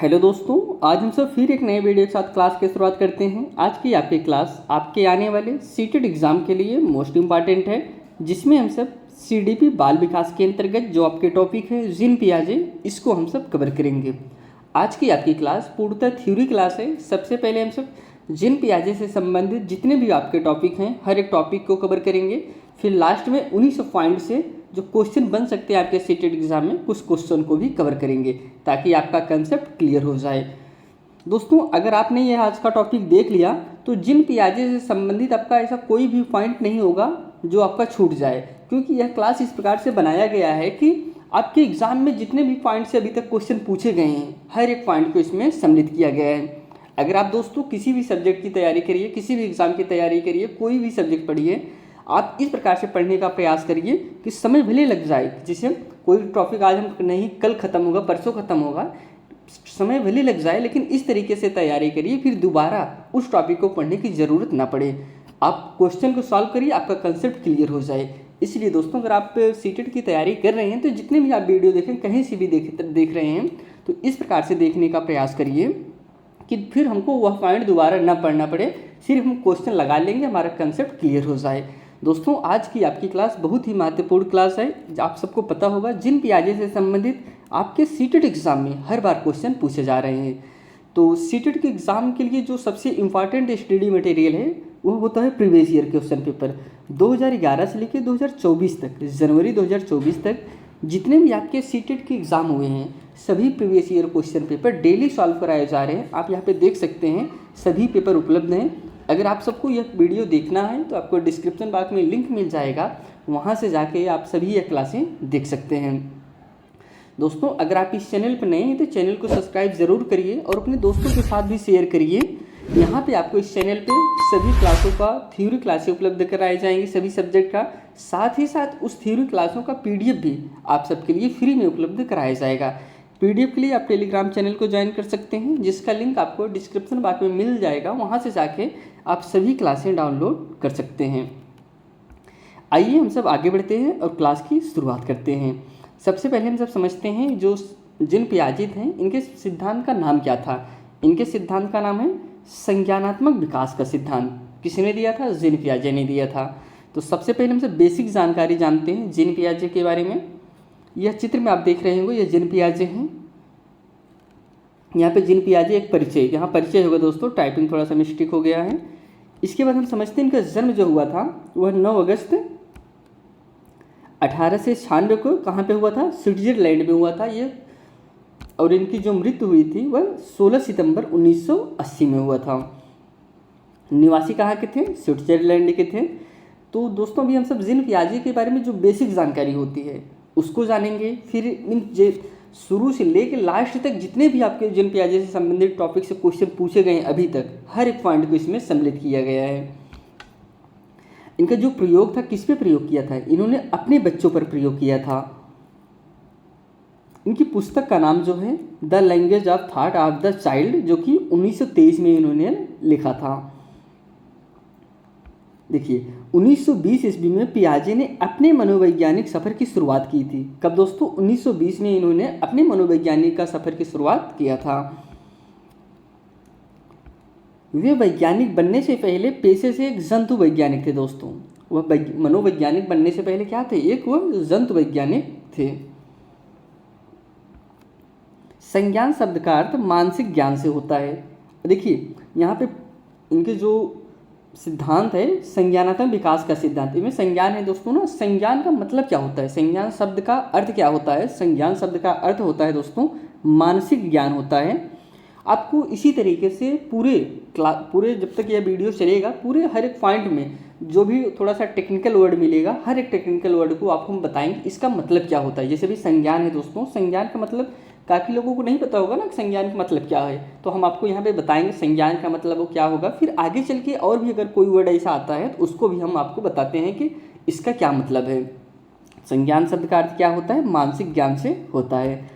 Hello दोस्तों, आज हम सब फिर एक नए वीडियो के साथ क्लास की शुरुआत करते हैं। आज की आपकी क्लास आपके आने वाले सीटेट एग्ज़ाम के लिए मोस्ट इम्पॉर्टेंट है, जिसमें हम सब सीडीपी बाल विकास के अंतर्गत जो आपके टॉपिक है जीन पियाजे, इसको हम सब कवर करेंगे। आज की आपकी क्लास पूर्णतः थ्योरी क्लास है। सबसे पहले हम सब जीन पियाजे से संबंधित जितने भी आपके टॉपिक हैं हर एक टॉपिक को कवर करेंगे। फिर लास्ट में उन्हीं सब पॉइंट से जो क्वेश्चन बन सकते हैं आपके सीटेट एग्जाम में, कुछ क्वेश्चन को भी कवर करेंगे ताकि आपका कंसेप्ट क्लियर हो जाए। दोस्तों, अगर आपने ये आज का टॉपिक देख लिया तो जीन पियाजे से संबंधित आपका ऐसा कोई भी पॉइंट नहीं होगा जो आपका छूट जाए, क्योंकि यह क्लास इस प्रकार से बनाया गया है कि आपके एग्जाम में जितने भी पॉइंट से अभी तक क्वेश्चन पूछे गए हैं हर एक पॉइंट को इसमें सम्मिलित किया गया है। अगर आप दोस्तों किसी भी सब्जेक्ट की तैयारी करिए, किसी भी एग्जाम की तैयारी करिए, कोई भी सब्जेक्ट पढ़िए, आप इस प्रकार से पढ़ने का प्रयास करिए कि समय भले लग जाए, जिसे कोई टॉपिक आज हम नहीं, कल ख़त्म होगा, परसों ख़त्म होगा, समय भले लग जाए, लेकिन इस तरीके से तैयारी करिए फिर दोबारा उस टॉपिक को पढ़ने की ज़रूरत ना पड़े। आप क्वेश्चन को सॉल्व करिए, आपका कंसेप्ट क्लियर हो जाए। इसलिए दोस्तों, अगर आप सीटेट की तैयारी कर रहे हैं तो जितने भी आप वीडियो देखें, कहीं से भी देख रहे हैं, तो इस प्रकार से देखने का प्रयास करिए कि फिर हमको वह पॉइंट दोबारा ना पढ़ना पड़े, सिर्फ हम क्वेश्चन लगा लेंगे, हमारा कंसेप्ट क्लियर हो जाए। दोस्तों, आज की आपकी क्लास बहुत ही महत्वपूर्ण क्लास है। आप सबको पता होगा जीन पियाजे से संबंधित आपके सीटेट एग्ज़ाम में हर बार क्वेश्चन पूछे जा रहे हैं। तो सीटेट के एग्ज़ाम के लिए जो सबसे इम्पॉर्टेंट स्टडी मटेरियल है वो होता है प्रीवियस ईयर क्वेश्चन पेपर 2011 से लेकर 2024 तक, जनवरी 2024 तक जितने भी आपके सीटेट के एग्ज़ाम हुए हैं सभी previous year question paper daily solve कराए जा रहे हैं। आप यहाँ पे देख सकते हैं सभी पेपर उपलब्ध हैं। अगर आप सबको यह वीडियो देखना है तो आपको डिस्क्रिप्शन बॉक्स में लिंक मिल जाएगा, वहाँ से जाके आप सभी यह क्लासें देख सकते हैं। दोस्तों, अगर आप इस चैनल पर नए हैं तो चैनल को सब्सक्राइब ज़रूर करिए और अपने दोस्तों के साथ भी शेयर करिए। यहाँ पे आपको इस चैनल पे सभी क्लासों का थ्योरी क्लासें उपलब्ध कराई जाएंगी, सभी सब्जेक्ट का, साथ ही साथ उस थ्योरी क्लासों का PDF भी आप सबके लिए फ्री में उपलब्ध कराया जाएगा। PDF के लिए आप टेलीग्राम चैनल को ज्वाइन कर सकते हैं, जिसका लिंक आपको डिस्क्रिप्शन बॉक्स में मिल जाएगा, वहाँ से जाके आप सभी क्लासें डाउनलोड कर सकते हैं। आइए हम सब आगे बढ़ते हैं और क्लास की शुरुआत करते हैं। सबसे पहले हम सब समझते हैं जो जीन पियाजे हैं इनके सिद्धांत का नाम क्या था। इनके सिद्धांत का नाम है संज्ञानात्मक विकास का सिद्धांत। किसने दिया था? जीन पियाजे ने दिया था। तो सबसे पहले हम सब बेसिक जानकारी जानते हैं जीन पियाजे के बारे में। यह चित्र में आप देख रहे होंगे, यह जीन पियाजे हैं। यहाँ पे जीन पियाजे एक परिचय, यहाँ परिचय होगा दोस्तों, टाइपिंग थोड़ा सा मिस्टेक हो गया है। इसके बाद हम समझते हैं इनका जन्म जो हुआ था वह 9 अगस्त 1896 को कहाँ पे हुआ था? स्विट्जरलैंड में हुआ था ये। और इनकी जो मृत्यु हुई थी वह 16 सितंबर 1980 में हुआ था। निवासी कहाँ के थे? स्विट्जरलैंड के थे। तो दोस्तों, अभी हम सब जीन पियाजे के बारे में जो बेसिक जानकारी होती है उसको जानेंगे। फिर इन शुरू से लेकर लास्ट तक जितने भी आपके जीन पियाजे से संबंधित टॉपिक से क्वेश्चन पूछे गए हैं अभी तक, हर एक पॉइंट को इसमें सम्मिलित किया गया है। इनका जो प्रयोग था, किस पे प्रयोग किया था? इन्होंने अपने बच्चों पर प्रयोग किया था। इनकी पुस्तक का नाम जो है the language of thought of the child, जो कि 1923 में इन्होंने लिखा था। देखिए, 1920 ईस्वी में पियाजे ने अपने मनोवैज्ञानिक सफ़र की शुरुआत की थी। कब दोस्तों? 1920 में इन्होंने अपने मनोवैज्ञानिक का सफ़र की शुरुआत किया था। वे वैज्ञानिक बनने से पहले पेशे से एक जंतु वैज्ञानिक थे। दोस्तों, वह मनोवैज्ञानिक बनने से पहले क्या थे? एक वह जंतु वैज्ञानिक थे। संज्ञान शब्द का अर्थ मानसिक ज्ञान से होता है। देखिए, यहाँ पे इनके जो सिद्धांत है संज्ञानात्मक विकास का सिद्धांत, इसमें संज्ञान है दोस्तों ना। संज्ञान का मतलब क्या होता है? संज्ञान शब्द का अर्थ क्या होता है? संज्ञान शब्द का अर्थ होता है दोस्तों मानसिक ज्ञान होता है। आपको इसी तरीके से पूरे जब तक यह वीडियो चलेगा, पूरे हर एक पॉइंट में जो भी थोड़ा सा टेक्निकल वर्ड मिलेगा, हर एक टेक्निकल वर्ड को आपको हम बताएंगे इसका मतलब क्या होता है। जैसे भी संज्ञान है दोस्तों, संज्ञान का मतलब काफ़ी लोगों को नहीं पता होगा ना, संज्ञान का मतलब क्या है, तो हम आपको यहाँ पे बताएंगे संज्ञान का मतलब वो क्या होगा। फिर आगे चल के और भी अगर कोई वर्ड ऐसा आता है तो उसको भी हम आपको बताते हैं कि इसका क्या मतलब है। संज्ञान शब्द का अर्थ क्या होता है? मानसिक ज्ञान से होता है।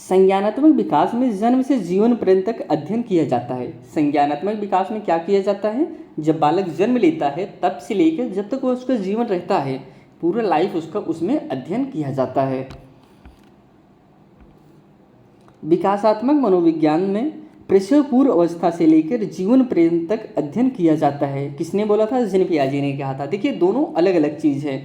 संज्ञानात्मक विकास में जन्म से जीवन पर्यंत तक अध्ययन किया जाता है। संज्ञानात्मक विकास में क्या किया जाता है? जब बालक जन्म लेता है तब से लेकर जब तक वह उसका जीवन रहता है पूरा लाइफ उसका उसमें अध्ययन किया जाता है। विकासात्मक मनोविज्ञान में प्रसव पूर्व अवस्था से लेकर जीवन पर्यंत तक अध्ययन किया जाता है। किसने बोला था? जीन पियाजे ने कहा था। देखिए दोनों अलग अलग चीज़ है।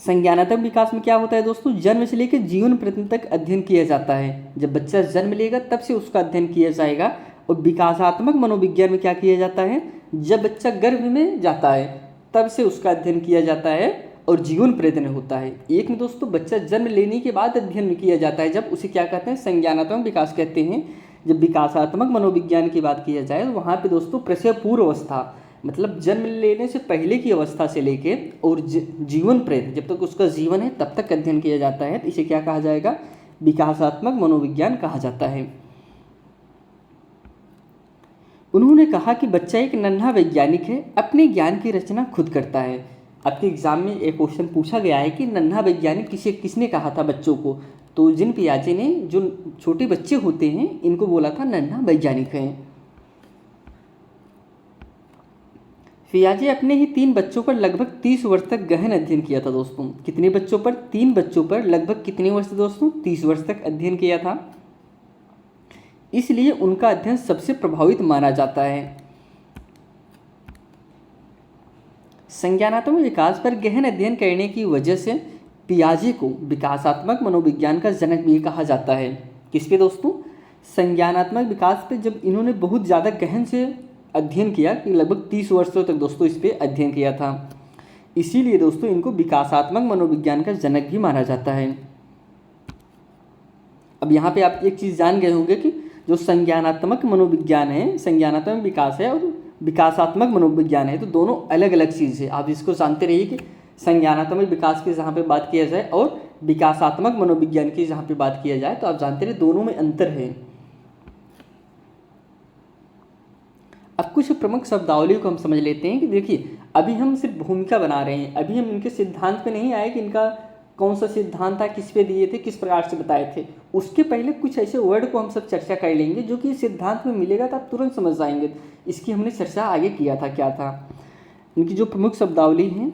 संज्ञानात्मक विकास में क्या होता है दोस्तों? जन्म से लेकर जीवन पर्यंत तक अध्ययन किया जाता है। जब बच्चा जन्म लेगा तब से उसका अध्ययन किया जाएगा। और विकासात्मक मनोविज्ञान में क्या किया जाता है? जब बच्चा गर्भ में जाता है तब से उसका अध्ययन किया जाता है और जीवन पर्यंत होता है। एक में दोस्तों बच्चा जन्म लेने के बाद अध्ययन किया जाता है, जब उसे क्या कहते हैं? संज्ञानात्मक विकास कहते हैं। जब विकासात्मक मनोविज्ञान की बात की जाए तो वहाँ पे दोस्तों प्रसव पूर्व अवस्था, मतलब जन्म लेने से पहले की अवस्था से लेके और जीवन पर्यंत, जब तक उसका जीवन है तब तक अध्ययन किया जाता है। इसे क्या कहा जाएगा? विकासात्मक मनोविज्ञान कहा जाता है। उन्होंने कहा कि बच्चा एक नन्हा वैज्ञानिक है, अपने ज्ञान की रचना खुद करता है। आपके एग्जाम में एक क्वेश्चन पूछा गया है कि नन्हा वैज्ञानिक किसने कहा था बच्चों को? तो जीन पियाजे ने जो छोटे बच्चे होते हैं इनको बोला था नन्हा वैज्ञानिक है। पियाजे अपने ही 3 बच्चों पर लगभग 30 वर्ष तक गहन अध्ययन किया था दोस्तों। कितने बच्चों पर? 3 बच्चों पर लगभग कितने वर्ष दोस्तों? 30 वर्ष तक अध्ययन किया था। इसलिए उनका अध्ययन सबसे प्रभावित माना जाता है। संज्ञानात्मक विकास पर गहन अध्ययन करने की वजह से पियाजे को विकासात्मक मनोविज्ञान का जनक भी कहा जाता है। किस पे दोस्तों? संज्ञानात्मक विकास पे जब इन्होंने बहुत ज़्यादा गहन से अध्ययन किया कि लगभग 30 वर्षों तक दोस्तों इस पे अध्ययन किया था, इसीलिए दोस्तों इनको विकासात्मक मनोविज्ञान का जनक भी माना जाता है। अब यहाँ पे आप एक चीज़ जान गए होंगे कि जो संज्ञानात्मक मनोविज्ञान है, संज्ञानात्मक विकास है और विकासात्मक मनोविज्ञान है, तो दोनों अलग अलग चीज़ है। आप इसको जानते रहिए कि संज्ञानात्मक विकास की जहाँ पे बात किया जाए और विकासात्मक मनोविज्ञान की जहाँ पे बात किया जाए तो आप जानते रहिए दोनों में अंतर है। अब कुछ प्रमुख शब्दावलियों को हम समझ लेते हैं कि देखिए अभी हम सिर्फ भूमिका बना रहे हैं, अभी हम इनके सिद्धांत पे नहीं आए कि इनका कौन सा सिद्धांत था, किस पे दिए थे, किस प्रकार से बताए थे। उसके पहले कुछ ऐसे वर्ड को हम सब चर्चा कर लेंगे जो कि सिद्धांत में मिलेगा तो आप तुरंत समझ जाएंगे। इसकी हमने चर्चा आगे किया था, क्या था। इनकी जो प्रमुख शब्दावली हैं,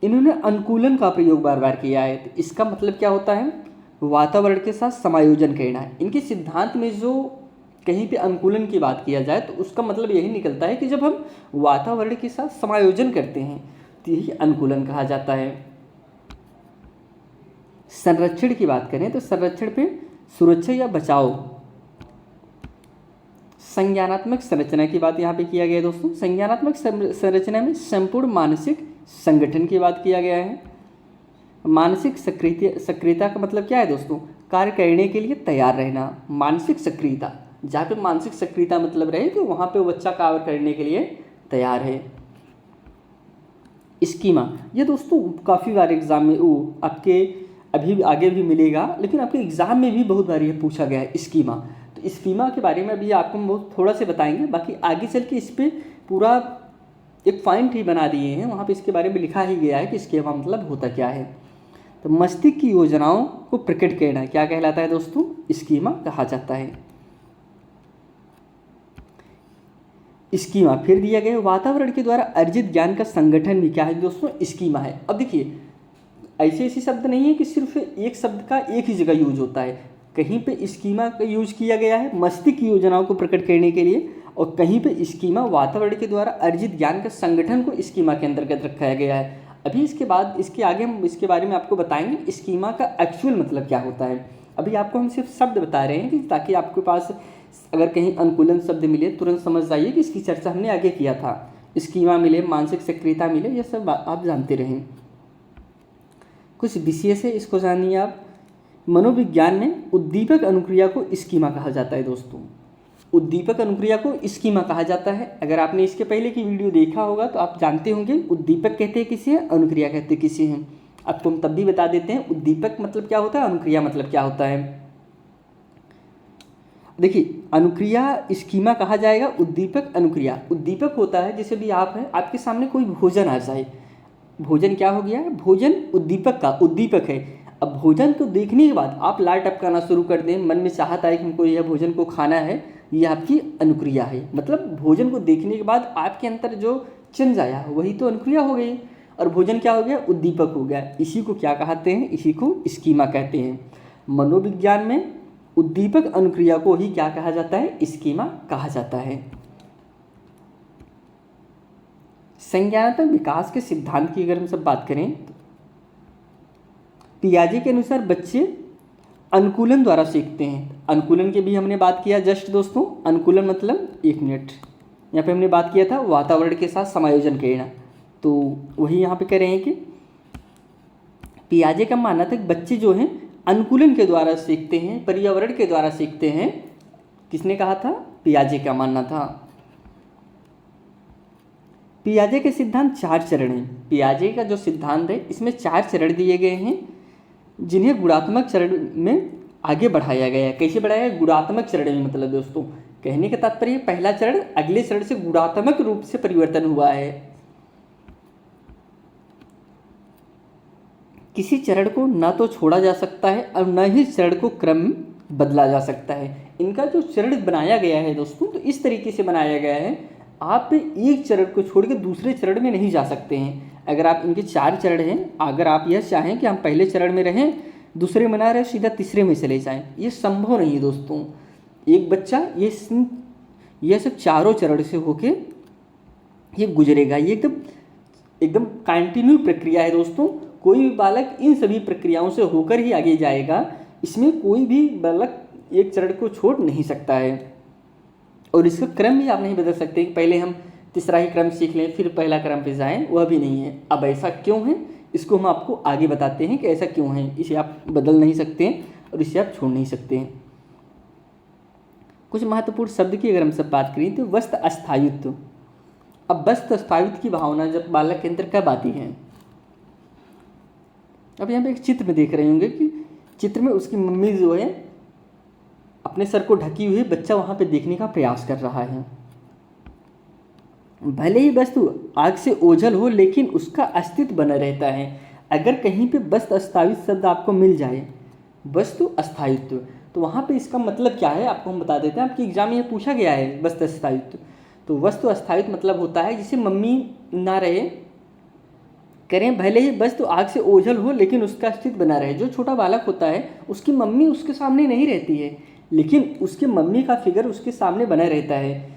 इन्होंने अनुकूलन का प्रयोग बार बार किया है। तो इसका मतलब क्या होता है? वातावरण के साथ समायोजन करना है। इनके सिद्धांत में जो कहीं पे अनुकूलन की बात किया जाए तो उसका मतलब यही निकलता है कि जब हम वातावरण के साथ समायोजन करते हैं तो यही अनुकूलन कहा जाता है। संरक्षण की बात करें तो संरक्षण पे सुरक्षा या बचाव, संज्ञानात्मक संरचना की बात यहाँ पे किया गया है दोस्तों। संज्ञानात्मक संरचना में संपूर्ण मानसिक संगठन की बात किया गया है। मानसिक सक्रियता का मतलब क्या है दोस्तों? कार्य करने के लिए तैयार रहना। मानसिक सक्रियता, जहाँ पे मानसिक सक्रियता मतलब रहे कि वहाँ पे बच्चा कार्य करने के लिए तैयार है। स्कीमा, ये दोस्तों काफ़ी बार एग्जाम में वो आपके अभी आगे भी मिलेगा, लेकिन आपके एग्जाम में भी बहुत बार ये पूछा गया है स्कीमा। तो स्कीमा के बारे में अभी आपको हम बहुत थोड़ा से बताएंगे, बाकी आगे चल के इस पर पूरा एक पॉइंट ही बना दिए हैं, वहाँ पे इसके बारे में लिखा ही गया है कि स्कीमा मतलब होता क्या है। तो मस्तिष्क की योजनाओं को प्रकट करना क्या कहलाता है दोस्तों? स्कीमा कहा जाता है। स्कीमा फिर दिया गया वातावरण के द्वारा अर्जित ज्ञान का संगठन भी क्या है दोस्तों? स्कीमा है। अब देखिए ऐसे शब्द नहीं है कि सिर्फ एक शब्द का एक ही जगह यूज होता है। कहीं पे स्कीमा का यूज किया गया है मस्तिष्क की योजनाओं को प्रकट करने के लिए, और कहीं पे स्कीमा वातावरण के द्वारा अर्जित ज्ञान का संगठन को स्कीमा के अंतर्गत रखा गया है। अभी इसके बाद इसके आगे हम इसके बारे में आपको बताएंगे स्कीमा का एक्चुअल मतलब क्या होता है। अभी आपको हम सिर्फ शब्द बता रहे हैं कि ताकि आपके पास अगर कहीं अनुकूलन शब्द मिले तुरंत समझ जाइए कि इसकी चर्चा हमने आगे किया था। स्कीमा मिले, मानसिक सक्रियता मिले, ये सब आप जानते रहें। कुछ विशेष है, इसको जानिए आप। मनोविज्ञान में उद्दीपक अनुक्रिया को स्कीमा कहा जाता है दोस्तों। उद्दीपक अनुक्रिया को स्कीमा कहा जाता है। अगर आपने इसके पहले की वीडियो देखा होगा तो आप जानते होंगे उद्दीपक कहते हैं किसे हैं, अनुक्रिया कहते हैं किसे हैं। आपको हम तब भी बता देते हैं उद्दीपक मतलब क्या होता है, अनुक्रिया मतलब क्या होता है। देखिए अनुक्रिया स्कीमा कहा जाएगा, उद्दीपक अनुक्रिया। उद्दीपक होता है जैसे भी आप हैं, आपके सामने कोई भोजन आ जाए, भोजन क्या हो गया? भोजन उद्दीपक का उद्दीपक है। अब भोजन को देखने के बाद आप लार टपकाना शुरू कर दें, मन में चाहता है कि हमको यह भोजन को खाना है, ये आपकी अनुक्रिया है। मतलब भोजन को देखने के बाद आपके अंदर जो चंज आया, वही तो अनुक्रिया हो गई। और भोजन क्या हो गया, उद्दीपक हो गया। इसी को क्या कहते हैं, इसी को स्कीमा कहते हैं। मनोविज्ञान में उद्दीपक अनुक्रिया को ही क्या कहा जाता है, स्कीमा कहा जाता है। संज्ञानात्मक विकास के सिद्धांत की अगर हम सब बात करें तो पियाजे के अनुसार बच्चे अनुकूलन द्वारा सीखते हैं। अनुकूलन की भी हमने बात किया जस्ट दोस्तों। अनुकूलन मतलब, एक मिनट, यहाँ पे हमने बात किया था वातावरण के साथ समायोजन करना, तो वही यहाँ पे कह रहे हैं कि पियाजे का मानना था कि बच्चे जो हैं अनुकूलन के द्वारा सीखते हैं, पर्यावरण के द्वारा सीखते हैं। किसने कहा था, पियाजे का मानना था। पियाजे के सिद्धांत 4 चरण हैं। पियाजे का जो सिद्धांत है इसमें 4 चरण दिए गए हैं, जिन्हें गुणात्मक चरण में आगे बढ़ाया गया है। कैसे बढ़ाया है, गुणात्मक चरण में, मतलब दोस्तों कहने का तात्पर्य पहला चरण अगले चरण से गुणात्मक रूप से परिवर्तन हुआ है। किसी चरण को न तो छोड़ा जा सकता है और न ही चरण को क्रम बदला जा सकता है। इनका जो चरण बनाया गया है दोस्तों, तो इस तरीके से बनाया गया है, आप एक चरण को छोड़ के दूसरे चरण में नहीं जा सकते हैं। अगर आप, इनके 4 चरण हैं, अगर आप यह चाहें कि हम पहले चरण में रहें, दूसरे में ना रहे, सीधा तीसरे में चले जाएं, ये संभव नहीं है दोस्तों। एक बच्चा ये सब चारों चरण से होके ये गुजरेगा। ये एकदम कंटिन्यू प्रक्रिया है दोस्तों। कोई भी बालक इन सभी प्रक्रियाओं से होकर ही आगे जाएगा। इसमें कोई भी बालक एक चरण को छोड़ नहीं सकता है, और इसका क्रम भी आप नहीं बदल सकते कि पहले हम तीसरा ही क्रम सीख लें फिर पहला क्रम पे जाएं, वह भी नहीं है। अब ऐसा क्यों है, इसको हम आपको आगे बताते हैं कि ऐसा क्यों है। इसे आप बदल नहीं सकते हैं और इसे आप छोड़ नहीं सकते हैं। कुछ महत्वपूर्ण शब्द की अगर हम सब बात करें तो वस्त अस्थायित्व। अब वस्त अस्थायित्व की भावना जब बालक के अंदर कब आती है, अब यहाँ पे एक चित्र में देख रहे होंगे कि चित्र में उसकी मम्मी जो है अपने सर को ढकी हुई बच्चा वहाँ पे देखने का प्रयास कर रहा है। भले ही वस्तु आग से ओझल हो लेकिन उसका अस्तित्व बना रहता है। अगर कहीं पे वस्त अस्थायित्व शब्द आपको मिल जाए, वस्तु अस्थायित्व, तो वहाँ पे इसका मतलब क्या है आपको हम बता देते हैं। आपके एग्जाम में ये पूछा गया है वस्तु अस्थायित्व। तो वस्तु अस्थायित्व मतलब होता है जिसे मम्मी ना रहे, करें भले ही वस्तु आग से ओझल हो लेकिन उसका अस्तित्व बना रहे। जो छोटा बालक होता है उसकी मम्मी उसके सामने नहीं रहती है, लेकिन उसके मम्मी का फिगर उसके सामने बना रहता है।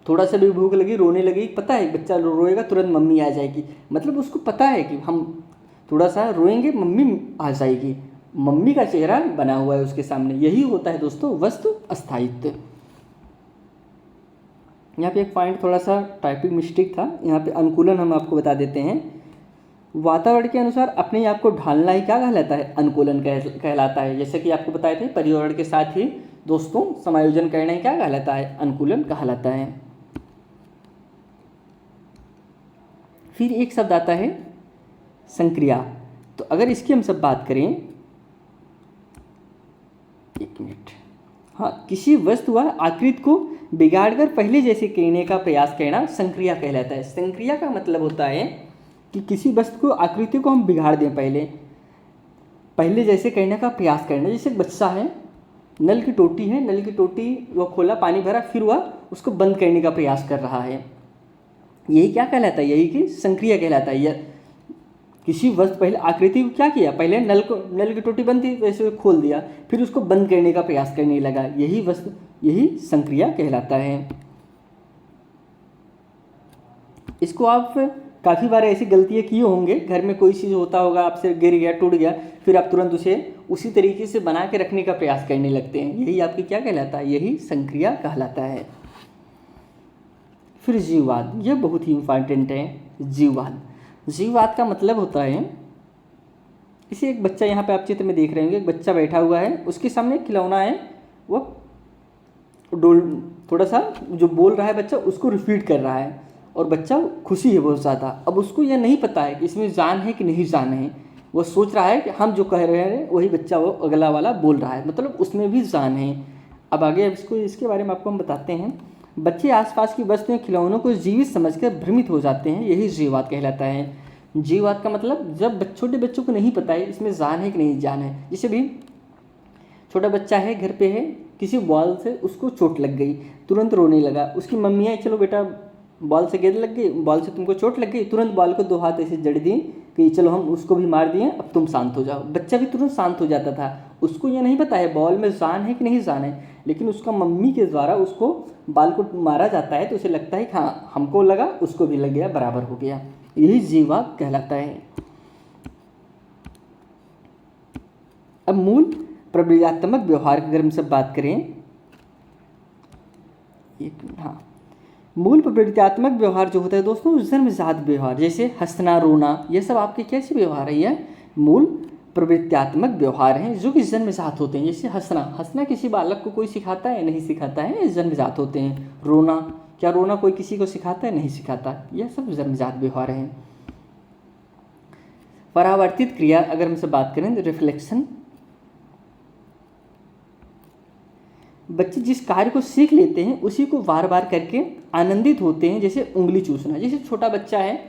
थोड़ा सा भी भूख लगी, रोने लगी, पता है बच्चा रोएगा तुरंत मम्मी आ जाएगी, मतलब उसको पता है कि हम थोड़ा सा रोएंगे मम्मी आ जाएगी। मम्मी का चेहरा बना हुआ है उसके सामने। यही होता है दोस्तों वस्तु अस्थायित्व। यहाँ पे एक पॉइंट थोड़ा सा टाइपिंग मिस्टेक था, यहाँ पे अनुकूलन हम आपको बता देते हैं। वातावरण के अनुसार अपने आप को ढालना ही क्या कहलाता है, अनुकूलन कहलाता है। जैसे कि आपको बताए थे पर्यावरण के साथ ही दोस्तों समायोजन करना ही क्या कहलाता है, अनुकूलन कहलाता है। फिर एक शब्द आता है संक्रिया। तो अगर इसकी हम सब बात करें, एक मिनट, हाँ, किसी वस्तु व आकृति को बिगाड़कर पहले जैसे करने का प्रयास करना संक्रिया कहलाता है। संक्रिया का मतलब होता है कि किसी वस्तु को, आकृति को हम बिगाड़ दें, पहले जैसे करने का प्रयास करना। जैसे बच्चा है, नल की टोटी है, नल की टोटी वह खोला, पानी भरा, फिर वह उसको बंद करने का प्रयास कर रहा है। यही क्या कहलाता है, यही कि संक्रिया कहलाता है। यह किसी वस्तु, पहले आकृति को क्या किया, पहले नल की टोटी बंद थी वैसे खोल दिया, फिर उसको बंद करने का प्रयास करने लगा, यही वस्तु, यही संक्रिया कहलाता है। इसको आप काफ़ी बार ऐसी गलतियाँ किए होंगे, घर में कोई चीज़ होता होगा, आपसे गिर गया, टूट गया, फिर आप तुरंत उसे उसी तरीके से बना के रखने का प्रयास करने लगते हैं। यही आपकी क्या कहलाता है, यही संक्रिया कहलाता है। फिर जीववाद, यह बहुत ही इम्पॉर्टेंट है। जीववाद, जीववाद का मतलब होता है, इसे एक बच्चा, यहाँ पे आप चित्र में देख रहे होंगे, एक बच्चा बैठा हुआ है, उसके सामने खिलौना है, वो डोल थोड़ा सा जो बोल रहा है बच्चा उसको रिपीट कर रहा है, और बच्चा खुशी है बहुत ज़्यादा। अब उसको यह नहीं पता है कि इसमें जान है कि नहीं जान है, वो सोच रहा है कि हम जो कह रहे हैं वही बच्चा वो अगला वाला बोल रहा है, मतलब उसमें भी जान है। अब आगे इसके बारे में आपको हम बताते हैं। बच्चे आसपास की वस्तुएं, खिलौनों को जीवित समझकर भ्रमित हो जाते हैं, यही जीववाद कहलाता है। जीववाद का मतलब जब छोटे बच्चों को नहीं पता है इसमें जान है कि नहीं जान है। जैसे भी छोटा बच्चा है, घर पे है, किसी बॉल से उसको चोट लग गई, तुरंत रोने लगा, उसकी मम्मी है चलो बेटा बॉल से गेंद लग गई, बॉल से तुमको चोट लग गई, तुरंत बॉल को 2 हाथ ऐसे जड़ दिए कि चलो हम उसको भी मार दिए, अब तुम शांत हो जाओ। बच्चा भी तुरंत शांत हो जाता था। उसको ये नहीं पता है बॉल में जान है कि नहीं जान है, लेकिन उसका मम्मी के द्वारा उसको बॉल को मारा जाता है तो उसे लगता है कि हाँ हमको लगा उसको भी लग गया, बराबर हो गया। यही जीवा कहलाता है। अब मूल प्रक्रियात्मक व्यवहार की अगर हम सब बात करें, हाँ, मूल प्रवृत्त्यात्मक व्यवहार जो होता है दोस्तों, जन्मजात व्यवहार जैसे हंसना रोना, ये सब आपके कैसे व्यवहार है? यह मूल प्रवृत्त्यात्मक व्यवहार हैं जो कि जन्मजात होते हैं। जैसे हंसना, हंसना किसी बालक को कोई सिखाता है? नहीं सिखाता है, जन्मजात होते हैं। रोना, क्या रोना कोई किसी को सिखाता है? नहीं सिखाता। यह सब जन्मजात व्यवहार हैं। परावर्तित क्रिया अगर हमसे बात करें तो रिफ्लेक्शन, बच्चे जिस कार्य को सीख लेते हैं उसी को बार बार करके आनंदित होते हैं। जैसे उंगली चूसना, जैसे छोटा बच्चा है,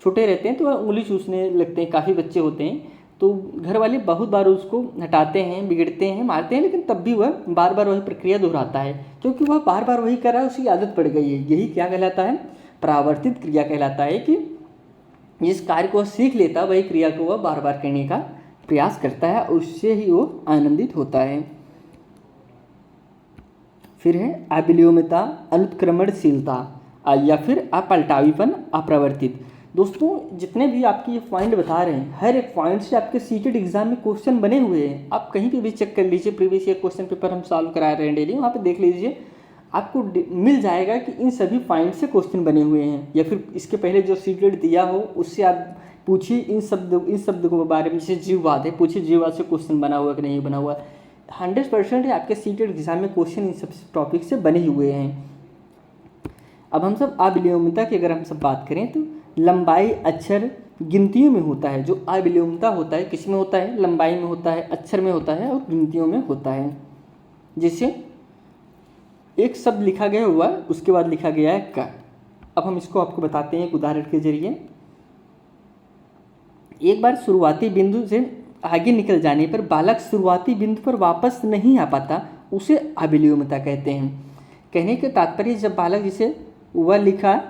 छोटे रहते हैं तो वह उंगली चूसने लगते हैं। काफ़ी बच्चे होते हैं तो घर वाले बहुत बार उसको हटाते हैं, बिगड़ते हैं, मारते हैं, लेकिन तब भी वह बार बार वही प्रक्रिया दोहराता है क्योंकि वह बार बार वही कर रहा है, उसकी आदत पड़ गई है। यही क्या कहलाता है? परावर्तित क्रिया कहलाता है कि जिस कार्य को वह सीख लेता है वही क्रिया को वह बार बार करने का प्रयास करता है, उससे ही वो आनंदित होता है। फिर है अविलोम्यता, अनुत्क्रमणशीलता या फिर अपलटावीपन, अप्रवर्तित। दोस्तों जितने भी आपके ये पॉइंट बता रहे हैं, हर एक पॉइंट से आपके सीटेड एग्जाम में क्वेश्चन बने हुए हैं। आप कहीं पे भी चेक कर लीजिए, प्रीवियस ईयर क्वेश्चन पेपर हम सॉल्व करा रहे हैं डेली, वहाँ पे देख लीजिए, आपको मिल जाएगा कि इन सभी पॉइंट से क्वेश्चन बने हुए हैं। या फिर इसके पहले जो सीटेड दिया हो उससे आप पूछिए इन शब्दों के बारे में। जैसे जीववाद है, पूछिए जीववाद से क्वेश्चन बना हुआ कि नहीं बना हुआ। 100% आपके सीटेड एग्जाम में क्वेश्चन इन सब टॉपिक से बने हुए हैं। अब हम सब अविलोम्यता की अगर हम सब बात करें तो लंबाई अक्षर गिनतियों में होता है। जो अविलोम्यता होता है किस में होता है? लंबाई में होता है, अक्षर में होता है और गिनतियों में होता है। जैसे एक शब्द लिखा गया हुआ है, उसके बाद लिखा गया है क। अब हम इसको आपको बताते हैं एक उदाहरण के जरिए। एक बार शुरुआती बिंदु से आगे निकल जाने पर बालक शुरुआती बिंदु पर वापस नहीं आ पाता, उसे अविलोम्यता कहते हैं। कहने के तात्पर्य जब बालक जिसे वह लिखा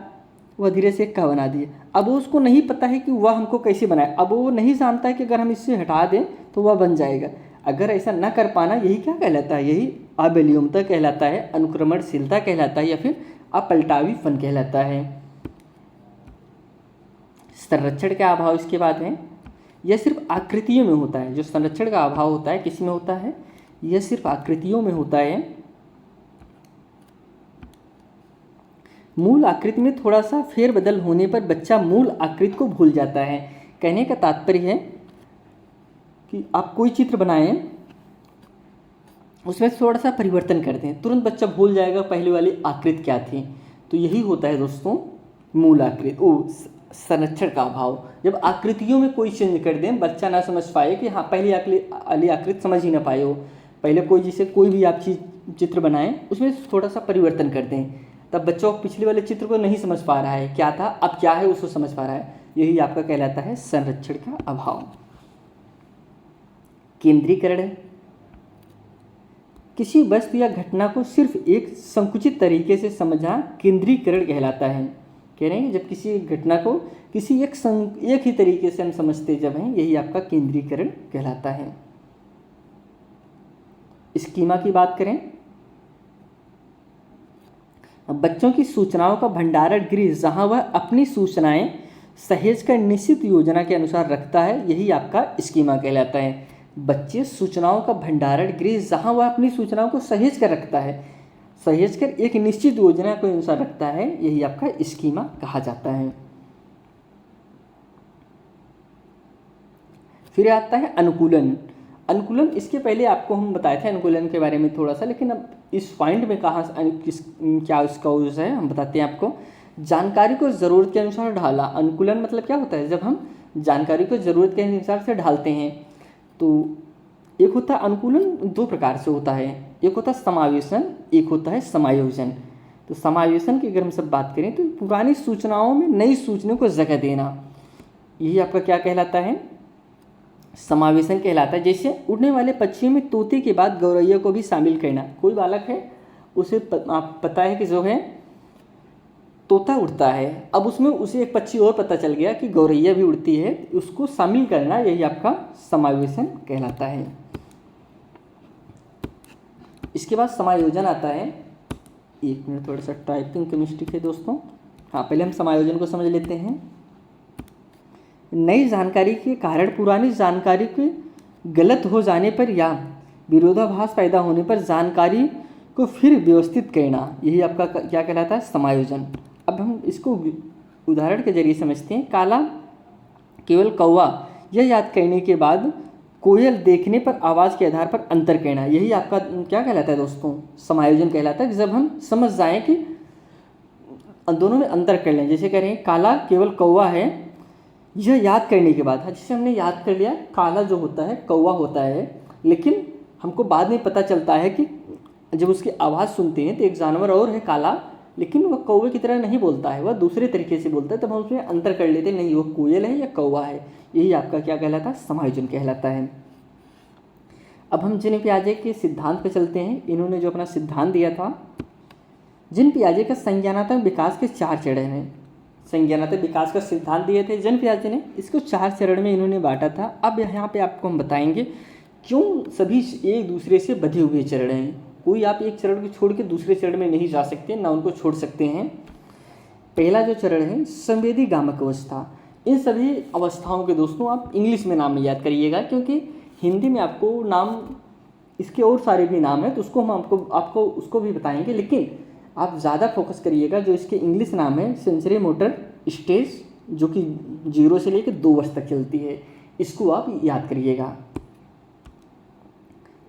वह धीरे से क बना दिए, अब वो उसको नहीं पता है कि वह हमको कैसे बनाए। अब वो नहीं जानता है कि अगर हम इससे हटा दें तो वह बन जाएगा। अगर ऐसा न कर पाना, यही क्या कहलाता है? यही अविलोम्यता कहलाता है, अनुक्रमणशीलता कहलाता है या फिर अपलटावीपन कहलाता है। संरक्षण का अभाव इसके बाद है। यह सिर्फ आकृतियों में होता है। जो संरक्षण का अभाव होता है किस में होता है? यह सिर्फ आकृतियों में होता है। मूल आकृति में थोड़ा सा फेरबदल होने पर बच्चा मूल आकृति को भूल जाता है। कहने का तात्पर्य है कि आप कोई चित्र बनाएं, उसमें थोड़ा सा परिवर्तन कर दें, तुरंत बच्चा भूल जाएगा पहले वाली आकृति क्या थी। तो यही होता है दोस्तों मूल आकृति, संरक्षण का अभाव। जब आकृतियों में कोई चेंज कर दें, बच्चा ना समझ पाए कि हाँ पहली वाली आकृति समझ ही ना पाए हो। पहले कोई भी आप चीज़ चित्र बनाएं, उसमें थोड़ा सा परिवर्तन कर दें, तब बच्चों पिछले वाले चित्र को नहीं समझ पा रहा है क्या था, अब क्या है उसको समझ पा रहा है। यही आपका कहलाता है संरक्षण का अभाव। केंद्रीकरण, किसी वस्तु या घटना को सिर्फ एक संकुचित तरीके से समझना केंद्रीकरण कहलाता है। कह रहे हैं जब किसी घटना को किसी एक ही तरीके से हम समझते जब हैं, यही आपका केंद्रीकरण कहलाता है। स्कीमा की बात करें, बच्चों की सूचनाओं का भंडारण गृह जहां वह अपनी सूचनाएं सहेज कर निश्चित योजना के अनुसार रखता है, यही आपका स्कीमा कहलाता है। बच्चे सूचनाओं का भंडारण गृह जहां वह अपनी सूचनाओं को सहेज कर रखता है, सहेज कर एक निश्चित योजना के अनुसार रखता है, यही आपका स्कीमा कहा जाता है। फिर आता है अनुकूलन। अनुकूलन, इसके पहले आपको हम बताए थे अनुकूलन के बारे में थोड़ा सा, लेकिन अब इस पॉइंट में क्या उसका यूज़ है हम बताते हैं आपको। जानकारी को ज़रूरत के अनुसार ढाला। अनुकूलन मतलब क्या होता है? जब हम जानकारी को ज़रूरत के अनुसार से ढालते हैं। तो एक होता है अनुकूलन, दो प्रकार से होता है, एक होता है समावेशन, एक होता है समायोजन। तो समावेशन की अगर हम सब बात करें तो पुरानी सूचनाओं में नई सूचनाओं को जगह देना, यही आपका क्या कहलाता है? समावेशन कहलाता है। जैसे उड़ने वाले पक्षियों में तोते के बाद गौरैया को भी शामिल करना। कोई बालक है, उसे पता है कि जो है तोता उड़ता है। अब उसमें उसे एक पक्षी और पता चल गया कि गौरैया भी उड़ती है, उसको शामिल करना यही आपका समावेशन कहलाता है। इसके बाद समायोजन आता है। एक मिनट, थोड़ा सा टाइपिंग की मिस्टेक है दोस्तों। हाँ, पहले हम समायोजन को समझ लेते हैं। नई जानकारी के कारण पुरानी जानकारी के गलत हो जाने पर या विरोधाभास पैदा होने पर जानकारी को फिर व्यवस्थित करना, यही आपका क्या कहलाता है, समायोजन। अब हम इसको उदाहरण के जरिए समझते हैं। काला केवल कौवा, यह याद करने के बाद कोयल देखने पर आवाज़ के आधार पर अंतर कहना, यही आपका क्या कहलाता है दोस्तों, समायोजन कहलाता है। जब हम समझ जाएं कि दोनों में अंतर कर लें, जैसे कह रहे हैं काला केवल कौवा है, यह याद करने के बाद, जैसे हमने याद कर लिया काला जो होता है कौवा होता है, लेकिन हमको बाद में पता चलता है कि जब उसकी आवाज़ सुनते हैं तो एक जानवर और है काला, लेकिन वह कौवे की तरह नहीं बोलता है, वह दूसरे तरीके से बोलता है। तब हम उसमें अंतर कर लेते हैं, नहीं वह कोयल है या कौवा है। यही आपका क्या कहलाता है, समायोजन कहलाता है। अब हम जिन पियाजे के सिद्धांत पे चलते हैं। इन्होंने जो अपना सिद्धांत दिया था, जिन पियाजे का संज्ञानात्मक विकास के 4 चरण हैं। संज्ञानात्मक विकास का सिद्धांत दिए थे जिन पियाजे ने, इसको 4 चरण में इन्होंने बांटा था। अब यहाँ पे आपको हम बताएंगे क्यों सभी एक दूसरे से बधे हुए चरण हैं। कोई आप एक चरण को छोड़ के दूसरे चरण में नहीं जा सकते, ना उनको छोड़ सकते हैं। पहला जो चरण है संवेदी गामक अवस्था। इन सभी अवस्थाओं के दोस्तों आप इंग्लिश में नाम याद करिएगा, क्योंकि हिंदी में आपको नाम इसके और सारे भी नाम है, तो उसको हम आपको उसको भी बताएंगे, लेकिन आप ज़्यादा फोकस करिएगा जो इसके इंग्लिश नाम है सेंसरी मोटर स्टेज, जो कि 0 से लेकर 2 वर्ष तक चलती है। इसको आप याद करिएगा।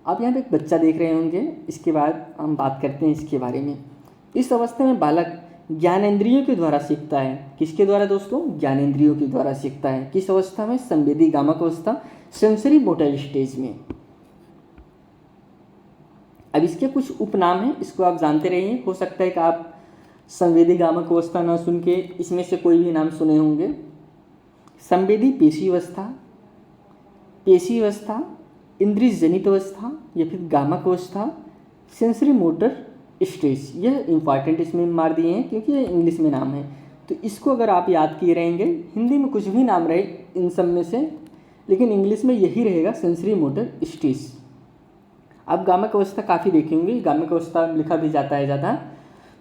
आप यहाँ पे एक बच्चा देख रहे होंगे, इसके बाद हम बात करते हैं इसके बारे में। इस अवस्था में बालक ज्ञानेंद्रियों के द्वारा सीखता है। किसके द्वारा दोस्तों, ज्ञानेंद्रियों के द्वारा सीखता है। किस अवस्था में, संवेदी गामक अवस्था, सेंसरी मोटर स्टेज में। अब इसके कुछ उपनाम हैं, इसको आप जानते रहिए। हो सकता है कि आप संवेदी गामक अवस्था ना सुन के इसमें से कोई भी नाम सुने होंगे। संवेदी पेशी अवस्था, पेशी अवस्था, इंद्रिय जनित अवस्था या फिर गामक अवस्था, सेंसरी मोटर स्टेज। यह इंपॉर्टेंट इसमें मार दिए हैं क्योंकि ये इंग्लिश में नाम है, तो इसको अगर आप याद किए रहेंगे, हिंदी में कुछ भी नाम रहे इन सब में से, लेकिन इंग्लिश में यही रहेगा सेंसरी मोटर स्टेज। आप गामक अवस्था काफ़ी देखे होंगे, गामक अवस्था लिखा भी जाता है ज़्यादा।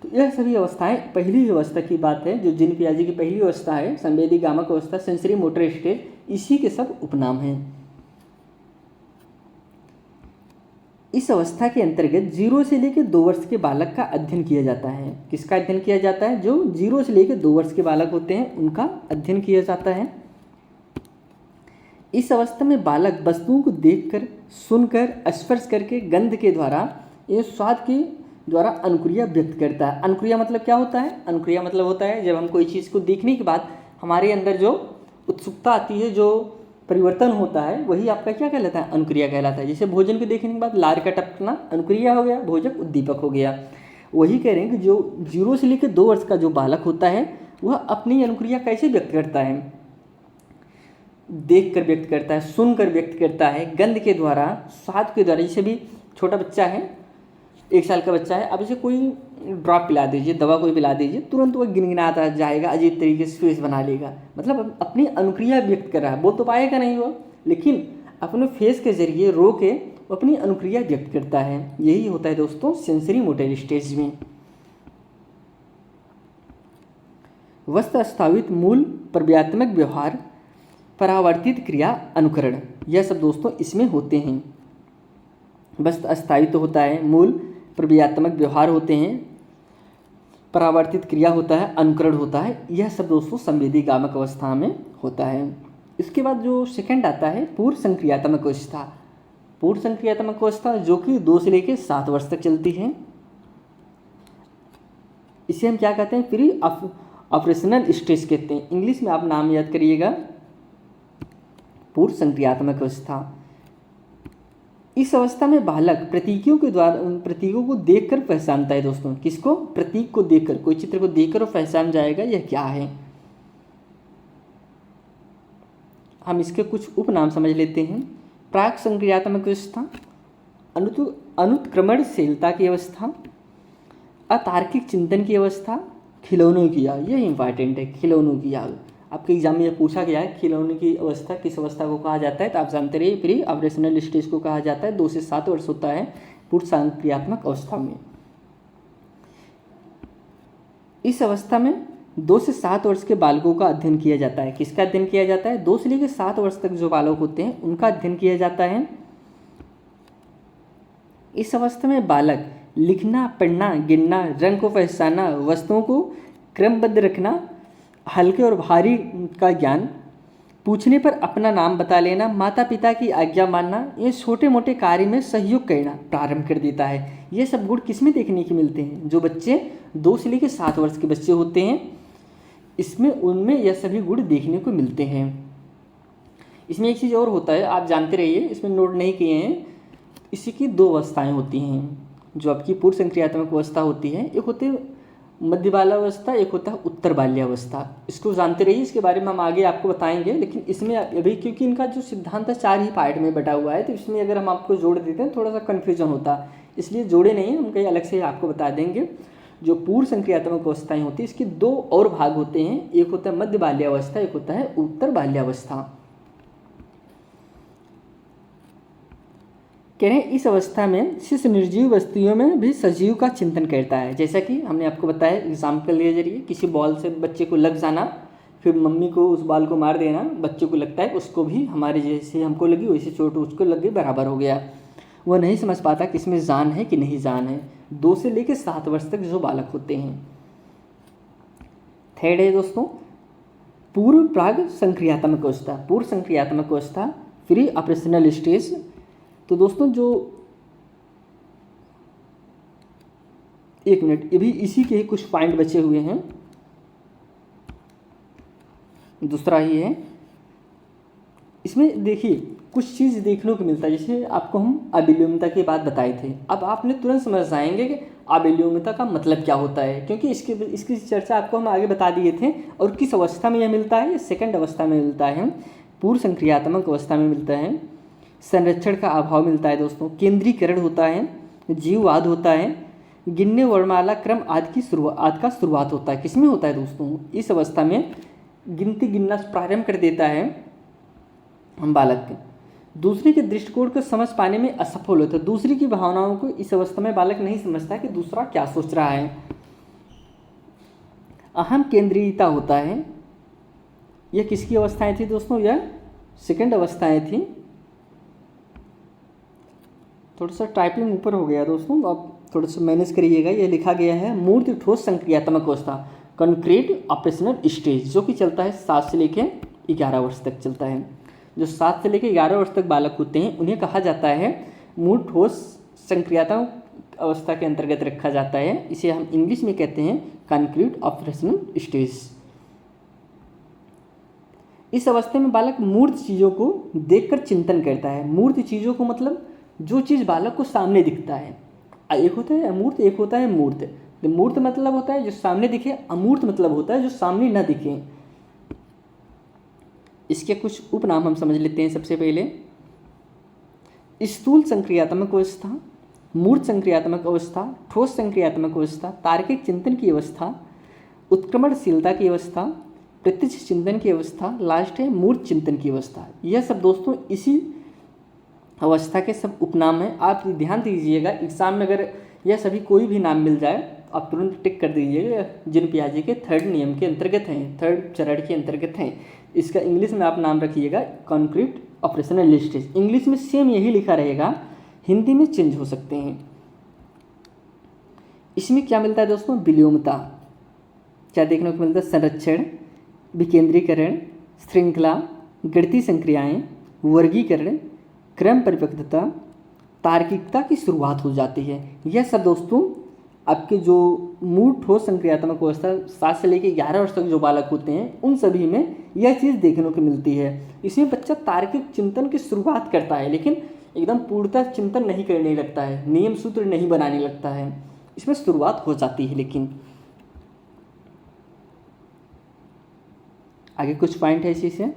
तो यह सभी अवस्थाएं पहली अवस्था की बात है, जो जिन पियाजे की पहली अवस्था है, संवेदी गामक अवस्था, सेंसरी मोटर स्टेज, इसी के सब उपनाम हैं। इस अवस्था के अंतर्गत 0 से लेकर 2 वर्ष के बालक का अध्ययन किया जाता है। किसका अध्ययन किया जाता है, जो 0 से लेकर 2 वर्ष के बालक होते हैं उनका अध्ययन किया जाता है। इस अवस्था में बालक वस्तुओं को देखकर, सुनकर, स्पर्श करके, गंध के द्वारा या स्वाद के द्वारा अनुक्रिया व्यक्त करता है। अनुक्रिया मतलब क्या होता है, अनुक्रिया मतलब होता है जब हम कोई चीज़ को देखने के बाद हमारे अंदर जो उत्सुकता आती है, जो परिवर्तन होता है, वही आपका क्या कहलाता है, अनुक्रिया कहलाता है। जैसे भोजन को देखने के बाद लार का टपकना अनुक्रिया हो गया, भोजक उद्दीपक हो गया। वही कह रहे हैं कि जो 0 से लेकर 2 वर्ष का जो बालक होता है वह अपनी अनुक्रिया कैसे व्यक्त करता है, देख कर व्यक्त करता है, सुन कर व्यक्त करता है, गंध के द्वारा, स्वाद के द्वारा। जैसे भी छोटा बच्चा है, 1 साल का बच्चा है, अब इसे कोई ड्रॉप पिला दीजिए, दवा कोई पिला दीजिए, तुरंत वह गिनगिनाता जाएगा, अजीब तरीके से फेस बना लेगा। मतलब अपनी अनुक्रिया व्यक्त कर रहा है, बोल तो पाएगा नहीं वो, लेकिन अपने फेस के जरिए रो के वो अपनी अनुक्रिया व्यक्त करता है। यही होता है दोस्तों सेंसरी मोटर स्टेज में। वस्तु स्थापित मूल, प्रव्यात्मक व्यवहार, परावर्तित क्रिया, अनुकरण, यह सब दोस्तों इसमें होते हैं। वस्तु स्थायित्व होता है, मूल प्रव्यात्मक व्यवहार होते हैं, परावर्तित क्रिया होता है, अनुकरण होता है। यह सब दोस्तों संवेदी गामक अवस्था में होता है। इसके बाद जो सेकंड आता है पूर्व संक्रियात्मक अवस्था। पूर्व संक्रियात्मक अवस्था जो कि 2 से लेकर 7 वर्ष तक चलती है। इसे हम क्या कहते हैं, प्री ऑपरेशनल स्टेज कहते हैं। इंग्लिश में आप नाम याद करिएगा, पूर्व संक्रियात्मक अवस्था। इस अवस्था में बालक प्रतीकों के द्वारा, उन प्रतीकों को देखकर पहचानता है दोस्तों। किसको, प्रतीक को देखकर, कोई चित्र को देखकर वो पहचान जाएगा यह क्या है। हम इसके कुछ उपनाम समझ लेते हैं। प्राक संक्रियात्मक अवस्था, अनुत्क्रमणशीलता की अवस्था, अतार्किक चिंतन की अवस्था, खिलौनों की आग, ये इंपॉर्टेंट है। खिलौनों की आग आपके एग्जाम में ये पूछा गया है, खिलौने की अवस्था किस अवस्था को कहा जाता है? तो आप जानते रहिए प्री ऑपरेशनल स्टेज को कहा जाता है। 2 से 7 वर्ष होता है पूर्ण संक्रियात्मक अवस्था में। इस अवस्था में 2 से 7 वर्ष के बालकों का अध्ययन किया जाता है। किसका अध्ययन किया जाता है? 2 से लेकर 7 वर्ष तक जो बालक होते हैं उनका अध्ययन किया जाता है। इस अवस्था में बालक लिखना, पढ़ना, गिनना, रंग को पहचानना, वस्तुओं को क्रमबद्ध रखना, हल्के और भारी का ज्ञान, पूछने पर अपना नाम बता लेना, माता पिता की आज्ञा मानना, ये छोटे मोटे कार्य में सहयोग करना प्रारंभ कर देता है। ये सब गुण किसमें देखने के मिलते हैं? जो बच्चे 2 से लेकर 7 वर्ष के बच्चे होते हैं इसमें उनमें यह सभी गुण देखने को मिलते हैं। इसमें एक चीज़ और होता है, आप जानते रहिए, इसमें नोट नहीं किए हैं। इसी की 2 अवस्थाएँ होती हैं जो आपकी पूर्व संक्रियात्मक अवस्था होती है। एक होती है मध्य बाल्यावस्था, एक होता है उत्तर बाल्यावस्था। इसको जानते रहिए, इसके बारे में हम आगे आपको बताएंगे। लेकिन इसमें अभी क्योंकि इनका जो सिद्धांत है 4 ही पार्ट में बटा हुआ है, तो इसमें अगर हम आपको जोड़ देते हैं थोड़ा सा कन्फ्यूजन होता, इसलिए जोड़े नहीं, हम कहीं अलग से आपको बता देंगे। जो पूर्व संक्रियात्मक अवस्थाएँ होती है इसके 2 और भाग होते हैं, एक होता है मध्य बाल्यावस्था, एक होता है उत्तर बाल्यावस्था। कह रहे हैं इस अवस्था में शिशु निर्जीव वस्तुओं में भी सजीव का चिंतन करता है। जैसा कि हमने आपको बताया एग्जाम्पल के जरिए, किसी बॉल से बच्चे को लग जाना, फिर मम्मी को उस बॉल को मार देना, बच्चे को लगता है उसको भी हमारे जैसे हमको लगी वैसे चोट उसको लग गई, बराबर हो गया। वह नहीं समझ पाता कि इसमें जान है कि नहीं जान है। 2 से लेकर 7 वर्ष तक जो बालक होते हैं। थर्ड है दोस्तों पूर्व प्राग संक्रियात्मक अवस्था। पूर्व संक्रियात्मक अवस्था प्री ऑपरेशनल स्टेज। तो दोस्तों जो 1 मिनट, ये भी इसी के ही कुछ पॉइंट बचे हुए हैं। दूसरा ही है, इसमें देखिए कुछ चीज़ देखने को मिलता है। जैसे आपको हम अबिलियमिता की बात बताए थे, अब आपने तुरंत समझ जाएंगे कि अबिलियमिता का मतलब क्या होता है, क्योंकि इसकी चर्चा आपको हम आगे बता दिए थे। और किस अवस्था में यह मिलता है? ये सेकंड अवस्था में मिलता है, पूर्व संक्रियात्मक अवस्था में मिलता है। संरक्षण का अभाव मिलता है दोस्तों, केंद्रीकरण होता है, जीववाद होता है, गिनने वर्णमाला क्रम आदि का शुरुआत होता है। किसमें होता है दोस्तों? इस अवस्था में गिनती गिनना प्रारंभ कर देता है हम बालक। दूसरे के दृष्टिकोण को समझ पाने में असफल होता है। दूसरे की भावनाओं को इस अवस्था में बालक नहीं समझता कि दूसरा क्या सोच रहा है। अहम केंद्रीयता होता है। यह किसकी अवस्थाएं थी दोस्तों? यह सेकंड अवस्थाएं थी। थोड़ा सा टाइपिंग ऊपर हो गया दोस्तों, आप थोड़ा सा मैनेज करिएगा। यह लिखा गया है मूर्त ठोस संक्रियात्मक अवस्था, कंक्रीट ऑपरेशनल स्टेज, जो कि चलता है 7 से लेकर 11 वर्ष तक चलता है। जो 7 से लेकर 11 वर्ष तक बालक होते हैं उन्हें कहा जाता है मूर्त ठोस संक्रियात्मक अवस्था के अंतर्गत रखा जाता है। इसे हम इंग्लिश में कहते हैं कंक्रीट ऑपरेशनल स्टेज। इस अवस्था में बालक मूर्त चीज़ों को देखकर चिंतन करता है। मूर्त चीज़ों को मतलब जो चीज़ बालक को सामने दिखता है। एक होता है अमूर्त, एक होता है मूर्त। तो मूर्त मतलब होता है जो सामने दिखे, अमूर्त मतलब होता है जो सामने न दिखे। इसके कुछ उपनाम हम समझ लेते हैं। सबसे पहले स्थूल संक्रियात्मक अवस्था, मूर्त संक्रियात्मक अवस्था, ठोस संक्रियात्मक अवस्था, तार्किक चिंतन की अवस्था, उत्क्रमणशीलता की अवस्था, प्रत्यक्ष चिंतन की अवस्था, लास्ट है मूर्त चिंतन की अवस्था। यह सब दोस्तों इसी अवस्था के सब उपनाम हैं। आप ध्यान दीजिएगा, एग्जाम में अगर यह सभी कोई भी नाम मिल जाए आप तुरंत टिक कर दीजिएगा, जिन पियाजे के 3rd नियम के अंतर्गत हैं, 3rd चरण के अंतर्गत हैं। इसका इंग्लिश में आप नाम रखिएगा कंक्रीट ऑपरेशनल स्टेज। इंग्लिश में सेम यही लिखा रहेगा, हिंदी में चेंज हो सकते हैं। इसमें क्या मिलता है दोस्तों? विलोमता। क्या देखने को मिलता है? संरक्षण, विकेंद्रीकरण, श्रृंखला, गणितीय संक्रियाएं, वर्गीकरण, क्रम परिपक्वता, तार्किकता की शुरुआत हो जाती है। यह सब दोस्तों आपके जो मूर्त ठोस संक्रियात्मक अवस्था 7 से लेकर 11 वर्ष तक जो बालक होते हैं उन सभी में यह चीज़ देखने को मिलती है। इसमें बच्चा तार्किक चिंतन की शुरुआत करता है, लेकिन एकदम पूर्णतः चिंतन नहीं करने लगता है, नियम सूत्र नहीं बनाने लगता है। इसमें शुरुआत हो जाती है। लेकिन आगे कुछ पॉइंट है इसी से।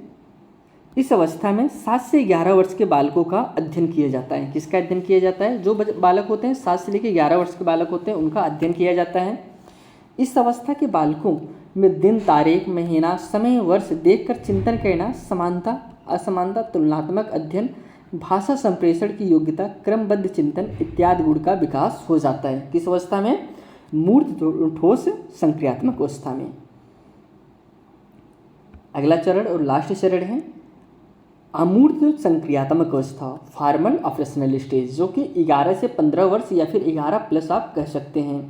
इस अवस्था में 7 से 11 वर्ष के बालकों का अध्ययन किया जाता है। किसका अध्ययन किया जाता है? जो बालक होते हैं 7 से लेकर 11 वर्ष के बालक होते हैं उनका अध्ययन किया जाता है। इस अवस्था के बालकों में दिन, तारीख, महीना, समय, वर्ष देखकर चिंतन करना, समानता, असमानता, तुलनात्मक अध्ययन, भाषा संप्रेषण की योग्यता, क्रमबद्ध चिंतन इत्यादि गुण का विकास हो जाता है। किस अवस्था में? मूर्त ठोस संक्रियात्मक अवस्था में। अगला चरण और लास्ट चरण है अमूर्त संक्रियात्मक अवस्था, फॉर्मल ऑपरेशनल स्टेज, जो कि 11 से 15 वर्ष या फिर 11+ आप कह सकते हैं।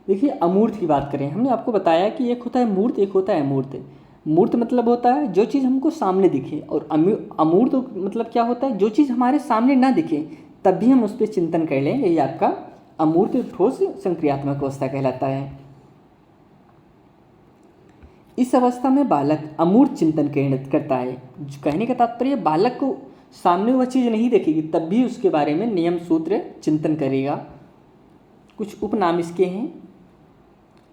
देखिए, अमूर्त की बात करें, हमने आपको बताया कि एक होता है मूर्त, एक होता है अमूर्त। मूर्त मतलब होता है जो चीज़ हमको सामने दिखे, और अमूर्त मतलब क्या होता है? जो चीज़ हमारे सामने ना दिखे तब भी हम उस पर चिंतन कर लें, यही आपका अमूर्त ठोस संक्रियात्मक अवस्था कहलाता है। इस अवस्था में बालक अमूर्त चिंतन करता है। कहने का तात्पर्य बालक को सामने वह चीज़ नहीं देखेगी तब भी उसके बारे में नियम सूत्र चिंतन करेगा। कुछ उपनाम इसके हैं: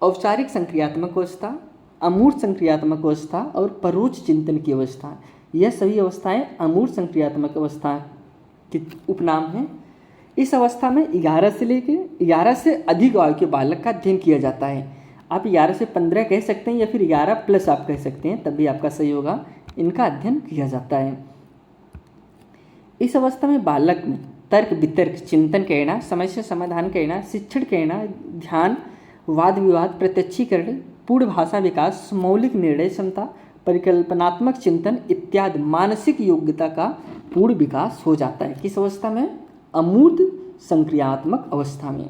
औपचारिक संक्रियात्मक अवस्था, अमूर्त संक्रियात्मक अवस्था और परोक्ष चिंतन की अवस्था। यह सभी अवस्थाएं अमूर्त संक्रियात्मक अवस्था के उपनाम हैं। इस अवस्था में 11 से अधिक आयु के बालक का अध्ययन किया जाता है। आप 11 से 15 कह सकते हैं या फिर 11+ आप कह सकते हैं, तब भी आपका सही होगा। इनका अध्ययन किया जाता है। इस अवस्था में बालक में तर्क वितर्क, चिंतन करना, समस्या समाधान करना, शिक्षण करना, ध्यान, वाद विवाद, प्रत्यक्षीकरण, पूर्ण भाषा विकास, मौलिक निर्णय क्षमता, परिकल्पनात्मक चिंतन इत्यादि मानसिक योग्यता का पूर्ण विकास हो जाता है। किस अवस्था में? अमूर्त संक्रियात्मक अवस्था में।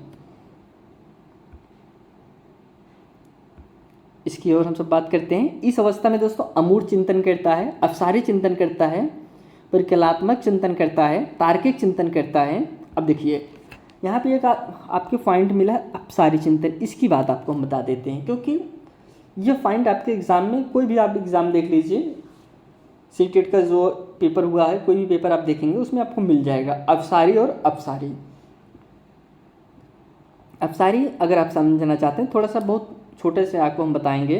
इसकी ओर हम सब बात करते हैं। इस अवस्था में दोस्तों अमूर्त चिंतन करता है, अपसारी चिंतन करता है, परिकल्पनात्मक चिंतन करता है, तार्किक चिंतन करता है। अब देखिए, यहाँ पे एक आपके पॉइंट मिला है अपसारी चिंतन, इसकी बात आपको हम बता देते हैं, क्योंकि यह पॉइंट आपके एग्ज़ाम में, कोई भी आप एग्ज़ाम देख लीजिए, सीटेट का जो पेपर हुआ है, कोई भी पेपर आप देखेंगे उसमें आपको मिल जाएगा अपसारी और अपसारी। अपसारी अगर आप समझना चाहते हैं, थोड़ा सा बहुत छोटे से आपको हम बताएंगे।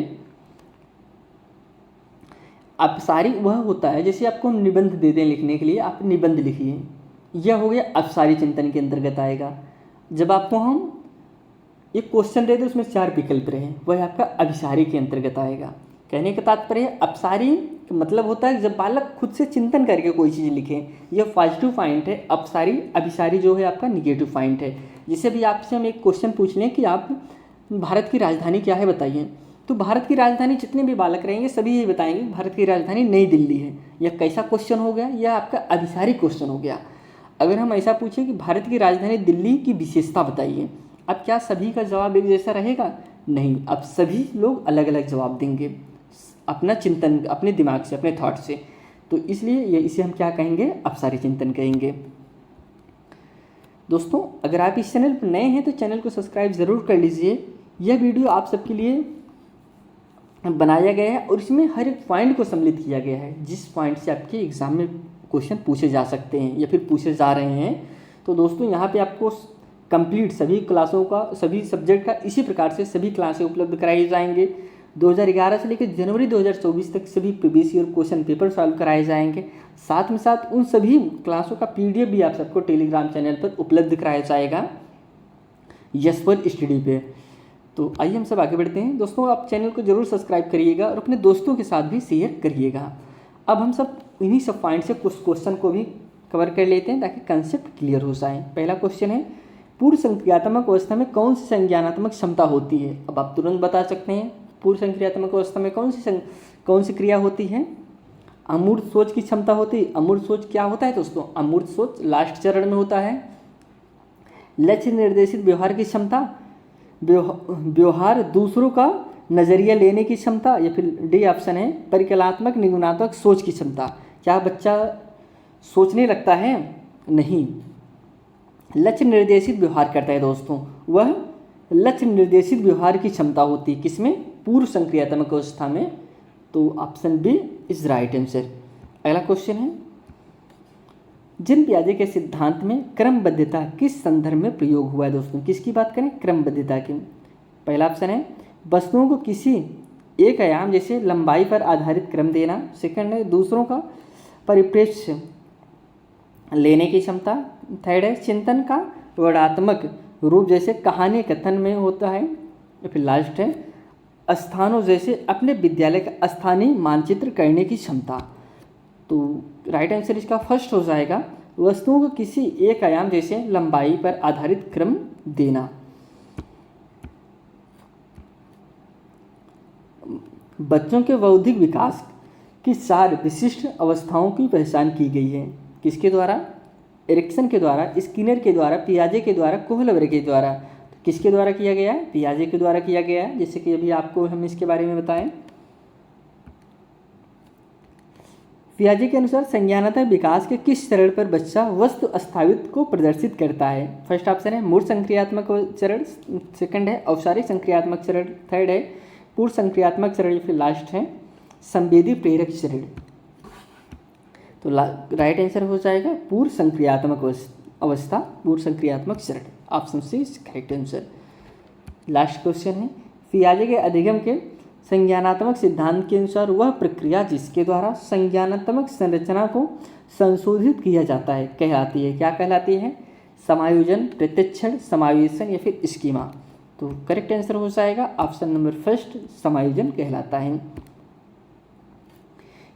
अपसारी वह होता है, जैसे आपको हम निबंध दे दें लिखने के लिए, आप निबंध लिखिए, यह हो गया अपसारी चिंतन के अंतर्गत आएगा। जब आपको हम एक क्वेश्चन दे दें उसमें 4 विकल्प रहे, वह आपका अभिसारी के अंतर्गत आएगा। कहने का तात्पर्य अपसारी का मतलब होता है जब बालक खुद से चिंतन करके कोई चीज़ लिखे, यह पॉजिटिव पॉइंट है। अपसारी अभिसारी जो है आपका निगेटिव पॉइंट है। जैसे भी आपसे हम एक क्वेश्चन पूछ लें कि आप भारत की राजधानी क्या है बताइए, तो भारत की राजधानी जितने भी बालक रहेंगे सभी ये बताएंगे भारत की राजधानी नई दिल्ली है। यह कैसा क्वेश्चन हो गया? यह आपका अभिसारी क्वेश्चन हो गया। अगर हम ऐसा पूछें कि भारत की राजधानी दिल्ली की विशेषता बताइए, अब क्या सभी का जवाब एक जैसा रहेगा? नहीं, अब सभी लोग अलग अलग जवाब देंगे अपना चिंतन, अपने दिमाग से, अपने थॉट से। तो इसलिए ये इसे हम क्या कहेंगे? अपसारी चिंतन कहेंगे। दोस्तों, अगर आप इस चैनल पर नए हैं तो चैनल को सब्सक्राइब ज़रूर कर लीजिए। यह वीडियो आप सबके लिए बनाया गया है और इसमें हर एक पॉइंट को सम्मिलित किया गया है, जिस पॉइंट से आपके एग्ज़ाम में क्वेश्चन पूछे जा सकते हैं या फिर पूछे जा रहे हैं। तो दोस्तों, यहाँ पे आपको कंप्लीट सभी क्लासों का, सभी सब्जेक्ट का इसी प्रकार से सभी क्लासें उपलब्ध कराई जाएंगे। 2011 से लेकर जनवरी 2024 तक सभी previous year question paper solve कराए जाएंगे। साथ में साथ उन सभी क्लासों का PDF भी आप सबको टेलीग्राम चैनल पर उपलब्ध कराया जाएगा यशवर स्टडी पे। तो आइए हम सब आगे बढ़ते हैं। दोस्तों, आप चैनल को जरूर सब्सक्राइब करिएगा और अपने दोस्तों के साथ भी शेयर करिएगा। अब हम सब इन्हीं सब पॉइंट से कुछ क्वेश्चन को भी कवर कर लेते हैं ताकि कंसेप्ट क्लियर हो जाए। पहला क्वेश्चन है, पूर्व संक्रियात्मक अवस्था में कौन सी संज्ञानात्मक क्षमता होती है? अब आप तुरंत बता सकते हैं पूर्व संक्रियात्मक अवस्था में कौन सी क्रिया होती है? अमूर्त सोच की क्षमता होती है। अमूर्त सोच क्या होता है दोस्तों? अमूर्त सोच लास्ट चरण में होता है। लक्ष्य निर्देशित व्यवहार की क्षमता, व्यवहार दूसरों का नज़रिया लेने की क्षमता, या फिर डी ऑप्शन है परिकल्पनात्मक निगुणात्मक सोच की क्षमता। क्या बच्चा सोचने लगता है? नहीं, लक्ष्य निर्देशित व्यवहार करता है दोस्तों, वह लक्ष्य निर्देशित व्यवहार की क्षमता होती है। किसमें? पूर्व संक्रियात्मक अवस्था में। तो option B is right answer. अगला क्वेश्चन है, जिन पियाजे के सिद्धांत में क्रमबद्धता किस संदर्भ में प्रयोग हुआ है? दोस्तों, किसकी बात करें? क्रमबद्धता की। पहला ऑप्शन है वस्तुओं को किसी एक आयाम जैसे लंबाई पर आधारित क्रम देना। सेकंड है दूसरों का परिप्रेक्ष्य लेने की क्षमता। थर्ड है चिंतन का वर्णात्मक रूप जैसे कहानी कथन में होता है। या फिर लास्ट है स्थानों जैसे अपने विद्यालय का स्थानीय मानचित्र करने की क्षमता। तो राइट आंसर इसका फर्स्ट हो जाएगा वस्तुओं को किसी एक आयाम जैसे लंबाई पर आधारित क्रम देना। बच्चों के बौद्धिक विकास की 4 विशिष्ट अवस्थाओं की पहचान की गई है। किसके द्वारा? एरिक्सन के द्वारा, स्किनर के द्वारा, पियाजे के द्वारा, कोहलर के द्वारा। किसके द्वारा किया गया है? पियाजे के द्वारा किया गया है, जैसे कि अभी आपको हम इसके बारे में बताएं। पियाजे के अनुसार संज्ञानात्मक विकास के किस चरण पर बच्चा वस्तु अस्तित्व को प्रदर्शित करता है? फर्स्ट ऑप्शन है मूर्त संक्रियात्मक चरण, सेकंड है औपचारिक संक्रियात्मक चरण, थर्ड है पूर्व संक्रियात्मक चरण, फिर लास्ट है संवेदी प्रेरक चरण। तो राइट आंसर हो जाएगा पूर्व संक्रियात्मक अवस्था, पूर्व संक्रियात्मक चरण। Option C is correct answer. Last question है पियाजे के अधिगम के संज्ञानात्मक सिद्धांत के अनुसार वह प्रक्रिया जिसके द्वारा संज्ञानात्मक संरचना को संशोधित किया जाता है कहलाती है, क्या कहलाती है? समायोजन, प्रत्यक्षण, समावेशन या फिर स्कीमा। तो करेक्ट आंसर हो जाएगा ऑप्शन नंबर फर्स्ट, समायोजन कहलाता है।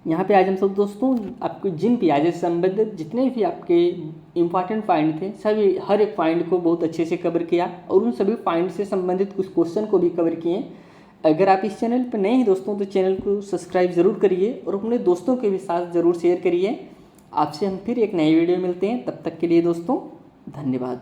यहाँ पे आज हम सब दोस्तों आपको जिन पियाजे से संबंधित जितने भी आपके इम्पॉर्टेंट पॉइंट थे सभी हर एक पॉइंट को बहुत अच्छे से कवर किया और उन सभी पॉइंट से संबंधित कुछ क्वेश्चन को भी कवर किए। अगर आप इस चैनल पर नए हैं दोस्तों तो चैनल को सब्सक्राइब ज़रूर करिए और अपने दोस्तों के भी साथ ज़रूर शेयर करिए। आपसे हम फिर एक नई वीडियो मिलते हैं, तब तक के लिए दोस्तों धन्यवाद।